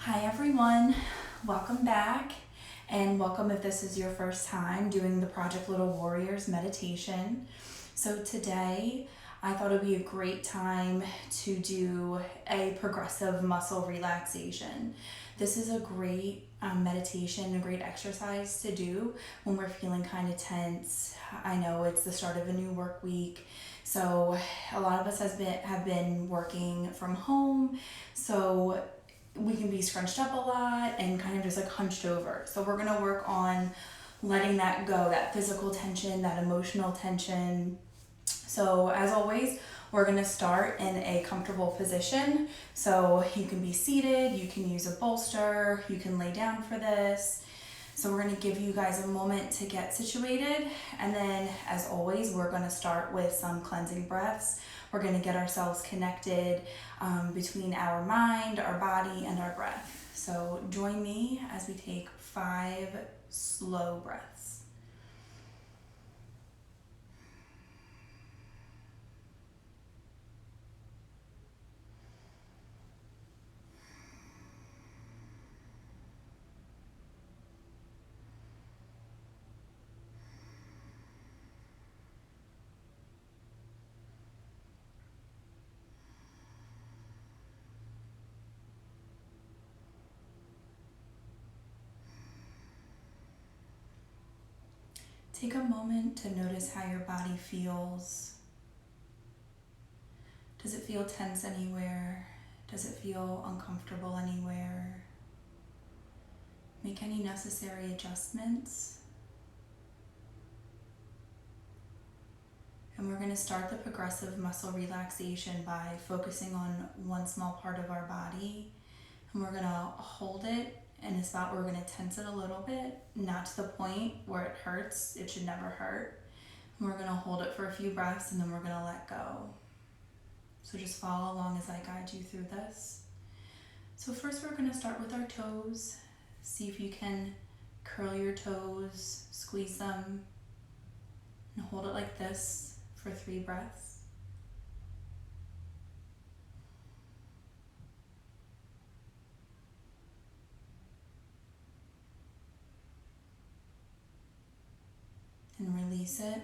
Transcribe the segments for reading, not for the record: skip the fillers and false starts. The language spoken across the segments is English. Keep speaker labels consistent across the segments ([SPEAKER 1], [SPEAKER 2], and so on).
[SPEAKER 1] Hi everyone, welcome back, and welcome if this is your first time doing the Project Little Warriors meditation. So today I thought it would be a great time to do a progressive muscle relaxation. This is a great meditation, a great exercise to do when we're feeling kind of tense. I know it's the start of a new work week, so a lot of us have been working from home, so we can be scrunched up a lot and kind of just like hunched over. So we're gonna work on letting that go, that physical tension, that emotional tension. So as always, we're gonna start in a comfortable position. So you can be seated, you can use a bolster, you can lay down for this. So we're gonna give you guys a moment to get situated. And then as always, we're gonna start with some cleansing breaths. We're gonna get ourselves connected between our mind, our body, and our breath. So join me as we take 5 slow breaths. Take a moment to notice how your body feels. Does it feel tense anywhere? Does it feel uncomfortable anywhere? Make any necessary adjustments. And we're going to start the progressive muscle relaxation by focusing on one small part of our body. And we're going to hold it in a spot where we're going to tense it a little bit, not to the point where it hurts. It should never hurt. And we're going to hold it for a few breaths and then we're going to let go. So just follow along as I guide you through this. So first we're going to start with our toes. See if you can curl your toes, squeeze them, and hold it like this for 3 breaths. And release it.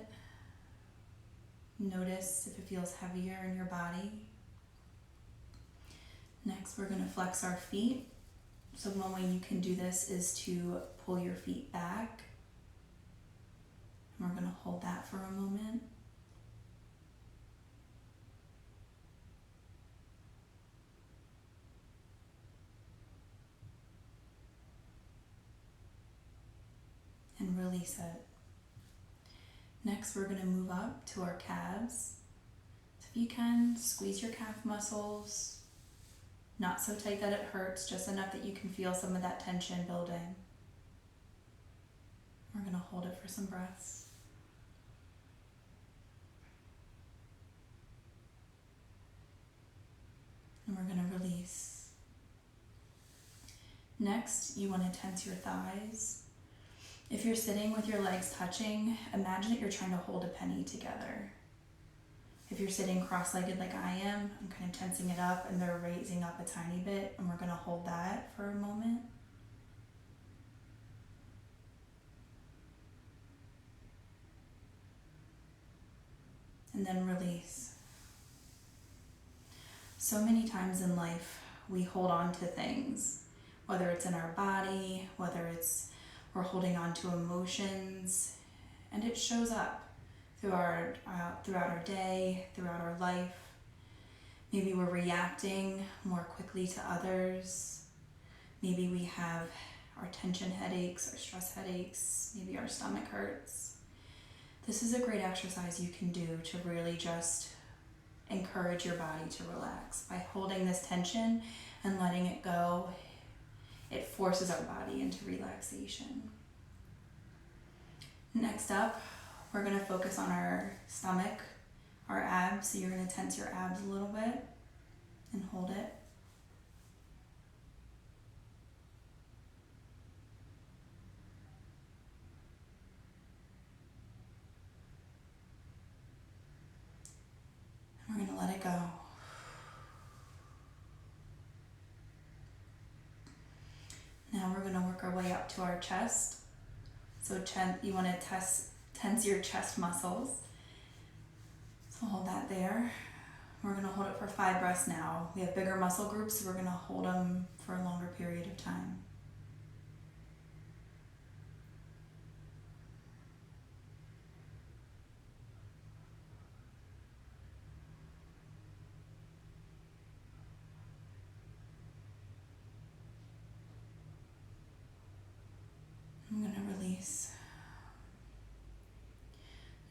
[SPEAKER 1] Notice if it feels heavier in your body. Next, we're going to flex our feet. So one way you can do this is to pull your feet back. And we're going to hold that for a moment. And release it. Next, we're going to move up to our calves. So if you can, squeeze your calf muscles. Not so tight that it hurts, just enough that you can feel some of that tension building. We're going to hold it for some breaths. And we're going to release. Next, you want to tense your thighs. If you're sitting with your legs touching, imagine that you're trying to hold a penny together. If you're sitting cross-legged like I am, I'm kind of tensing it up and they're raising up a tiny bit, and we're going to hold that for a moment. And then release. So many times in life, we hold on to things, whether it's in our body, whether it's we're holding on to emotions, and it shows up throughout our day, throughout our life. Maybe we're reacting more quickly to others. Maybe we have our tension headaches, our stress headaches, maybe our stomach hurts. This is a great exercise you can do to really just encourage your body to relax. By holding this tension and letting it go, it forces our body into relaxation. Next up, we're going to focus on our stomach, our abs. So you're going to tense your abs a little bit and hold it. And we're going to let it go. Now we're going to work our way up to our chest. So you want to tense your chest muscles. So hold that there. We're going to hold it for 5 breaths now. We have bigger muscle groups, so we're going to hold them for a longer period of time. I'm going to release.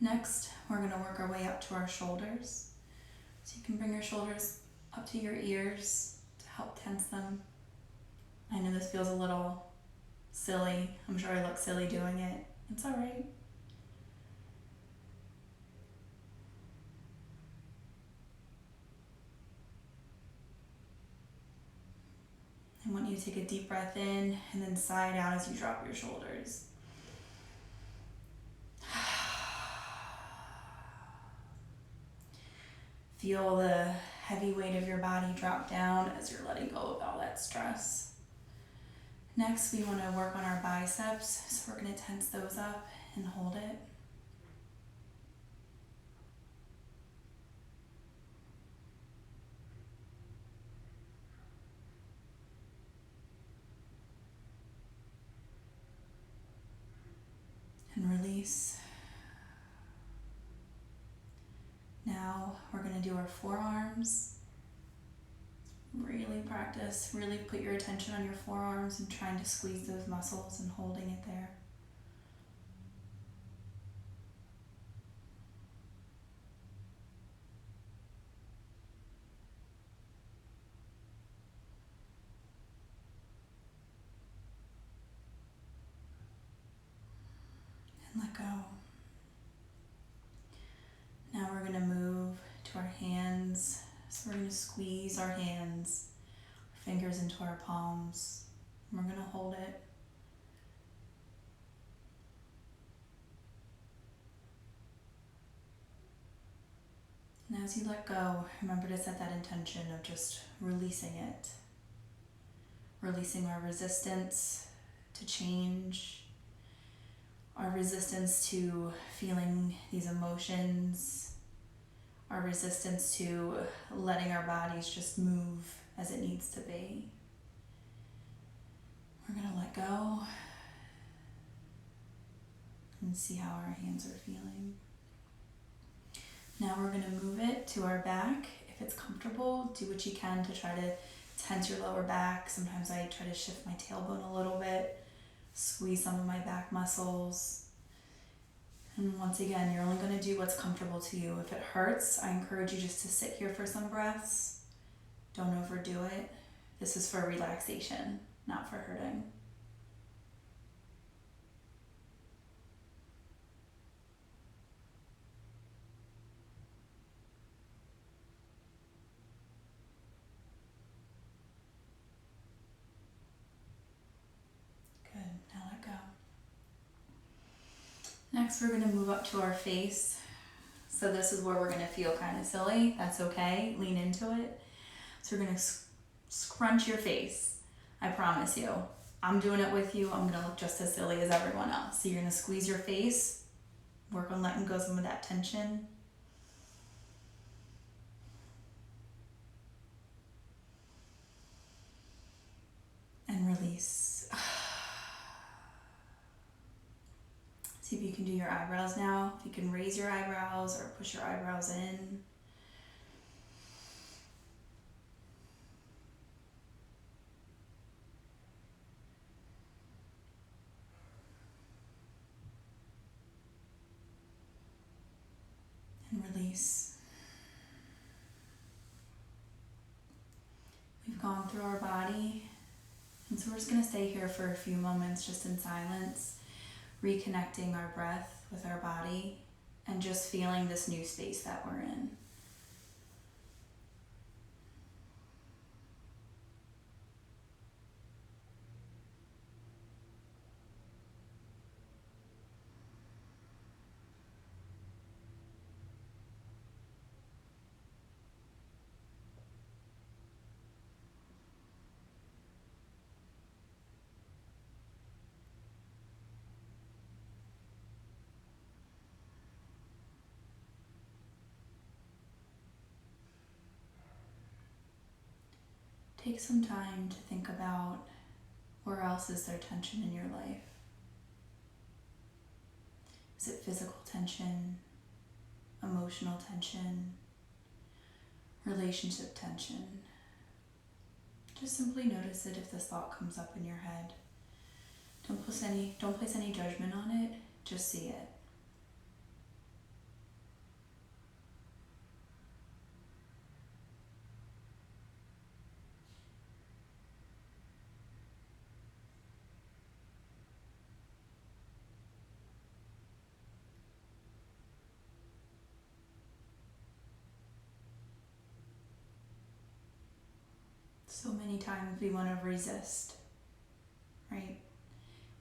[SPEAKER 1] Next, we're going to work our way up to our shoulders. So you can bring your shoulders up to your ears to help tense them. I know this feels a little silly. I'm sure I look silly doing it. It's all right. I want you to take a deep breath in and then sigh it out as you drop your shoulders. Feel the heavy weight of your body drop down as you're letting go of all that stress. Next, we want to work on our biceps, so we're going to tense those up and hold it. And release. Now we're going to do our forearms. Really practice, really put your attention on your forearms and trying to squeeze those muscles and holding it there. And let go. Now we're going to move to our hands. So we're going to squeeze our hands, our fingers into our palms. And we're going to hold it. And as you let go, remember to set that intention of just releasing it. Releasing our resistance to change, our resistance to feeling these emotions, our resistance to letting our bodies just move as it needs to be. We're going to let go and see how our hands are feeling. Now we're going to move it to our back. If it's comfortable, do what you can to try to tense your lower back. Sometimes I try to shift my tailbone a little bit, squeeze some of my back muscles. And once again, you're only going to do what's comfortable to you. If it hurts, I encourage you just to sit here for some breaths. Don't overdo it. This is for relaxation, not for hurting. Good, now let go. Next, we're going to move up to our face. So this is where we're going to feel kind of silly. That's okay. Lean into it. So we're going to scrunch your face. I promise you. I'm doing it with you. I'm going to look just as silly as everyone else. So you're going to squeeze your face. Work on letting go some of that tension. And release. See if you can do your eyebrows now. If you can raise your eyebrows or push your eyebrows in. And release. We've gone through our body. And so we're just going to stay here for a few moments just in silence, reconnecting our breath with our body and just feeling this new space that we're in. Take some time to think about where else is there tension in your life. Is it physical tension, emotional tension, relationship tension? Just simply notice it if this thought comes up in your head. Don't place any judgment on it, just see it. So many times we want to resist, right?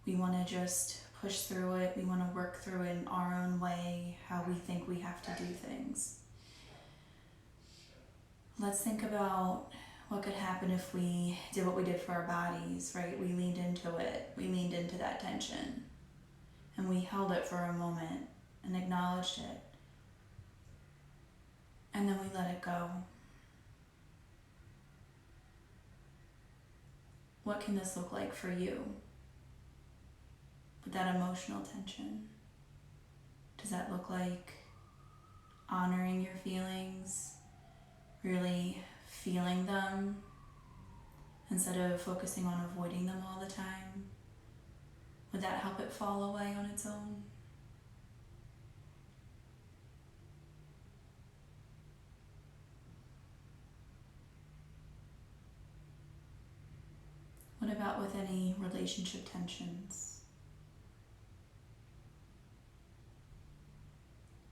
[SPEAKER 1] We want to just push through it. We want to work through it in our own way, how we think we have to do things. Let's think about what could happen if we did what we did for our bodies, right? We leaned into it. We leaned into that tension. And we held it for a moment and acknowledged it. And then we let it go. What can this look like for you? With that emotional tension, does that look like honoring your feelings, really feeling them instead of focusing on avoiding them all the time? Would that help it fall away on its own? What about with any relationship tensions?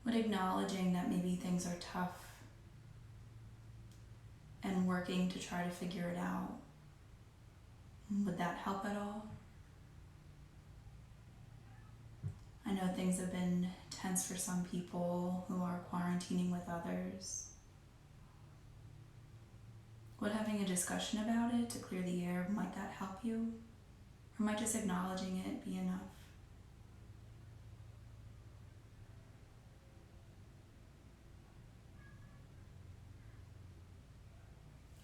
[SPEAKER 1] Would acknowledging that maybe things are tough and working to try to figure it out, would that help at all? I know things have been tense for some people who are quarantining with others. Would having a discussion about it to clear the air, might that help you? Or might just acknowledging it be enough?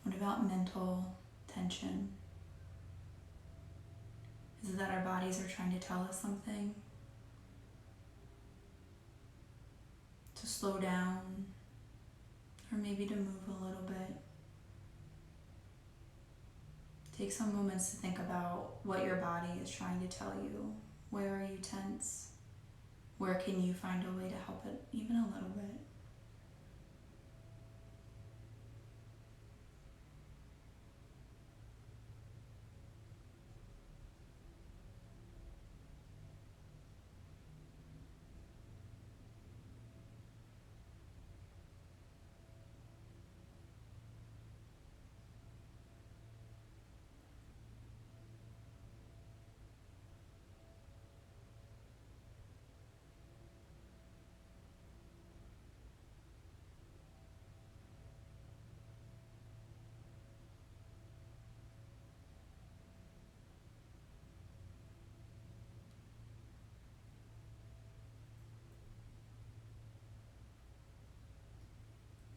[SPEAKER 1] What about mental tension? Is it that our bodies are trying to tell us something? To slow down, or maybe to move a little bit? Take some moments to think about what your body is trying to tell you. Where are you tense? Where can you find a way to help it even a little bit?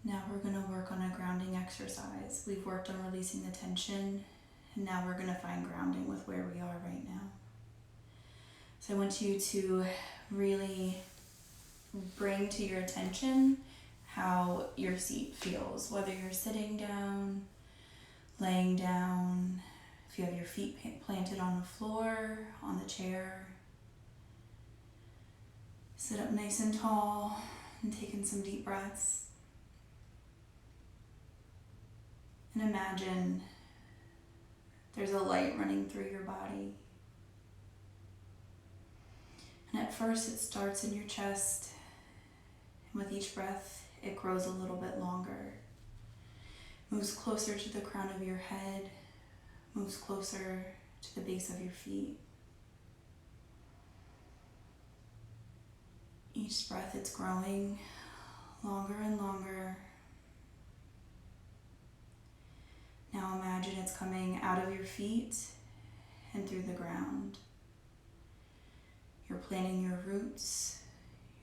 [SPEAKER 1] Now we're going to work on a grounding exercise. We've worked on releasing the tension, and now we're going to find grounding with where we are right now. So I want you to really bring to your attention how your seat feels, whether you're sitting down, laying down, if you have your feet planted on the floor, on the chair. Sit up nice and tall and take in some deep breaths. And imagine there's a light running through your body. And at first it starts in your chest, and with each breath it grows a little bit longer. Moves closer to the crown of your head, moves closer to the base of your feet. Each breath it's growing longer and longer. Now imagine it's coming out of your feet and through the ground. You're planting your roots.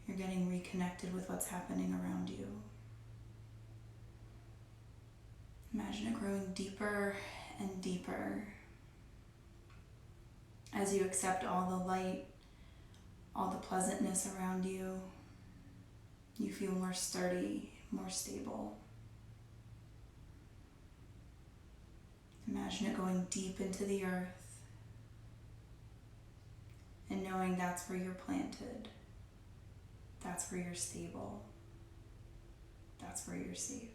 [SPEAKER 1] You're getting reconnected with what's happening around you. Imagine it growing deeper and deeper as you accept all the light, all the pleasantness around you. You feel more sturdy, more stable. Imagine it going deep into the earth and knowing that's where you're planted. That's where you're stable. That's where you're safe.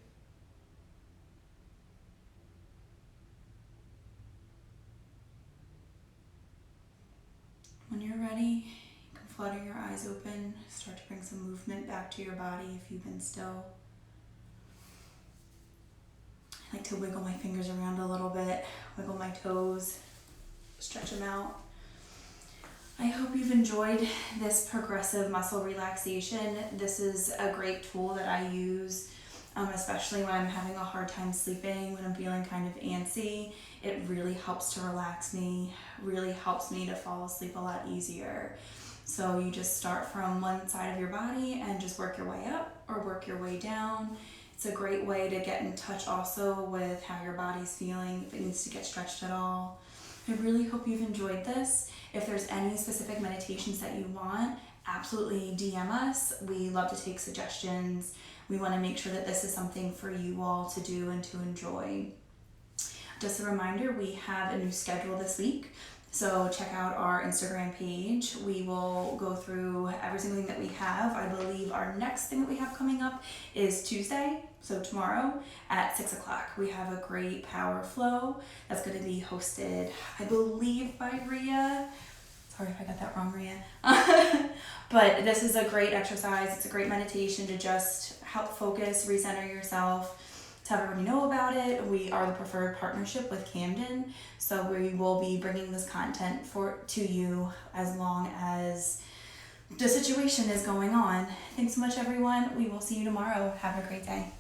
[SPEAKER 1] When you're ready, you can flutter your eyes open, start to bring some movement back to your body if you've been still. I like to wiggle my fingers around a little bit, wiggle my toes, stretch them out. I hope you've enjoyed this progressive muscle relaxation. This is a great tool that I use, especially when I'm having a hard time sleeping, when I'm feeling kind of antsy. It really helps to relax me, really helps me to fall asleep a lot easier. So you just start from one side of your body and just work your way up or work your way down. It's a great way to get in touch also with how your body's feeling, if it needs to get stretched at all. I really hope you've enjoyed this. If there's any specific meditations that you want, absolutely DM us. We love to take suggestions. We want to make sure that this is something for you all to do and to enjoy. Just a reminder, we have a new schedule this week. So check out our Instagram page. We will go through every single thing that we have. I believe our next thing that we have coming up is Tuesday, so tomorrow at 6 o'clock. We have a great power flow that's going to be hosted, I believe, by Rhea. Sorry if I got that wrong, Rhea. But this is a great exercise. It's a great meditation to just help focus, recenter yourself, to have everybody know about it. We are the preferred partnership with Camden, so we will be bringing this content to you as long as the situation is going on. Thanks so much, everyone. We will see you tomorrow. Have a great day.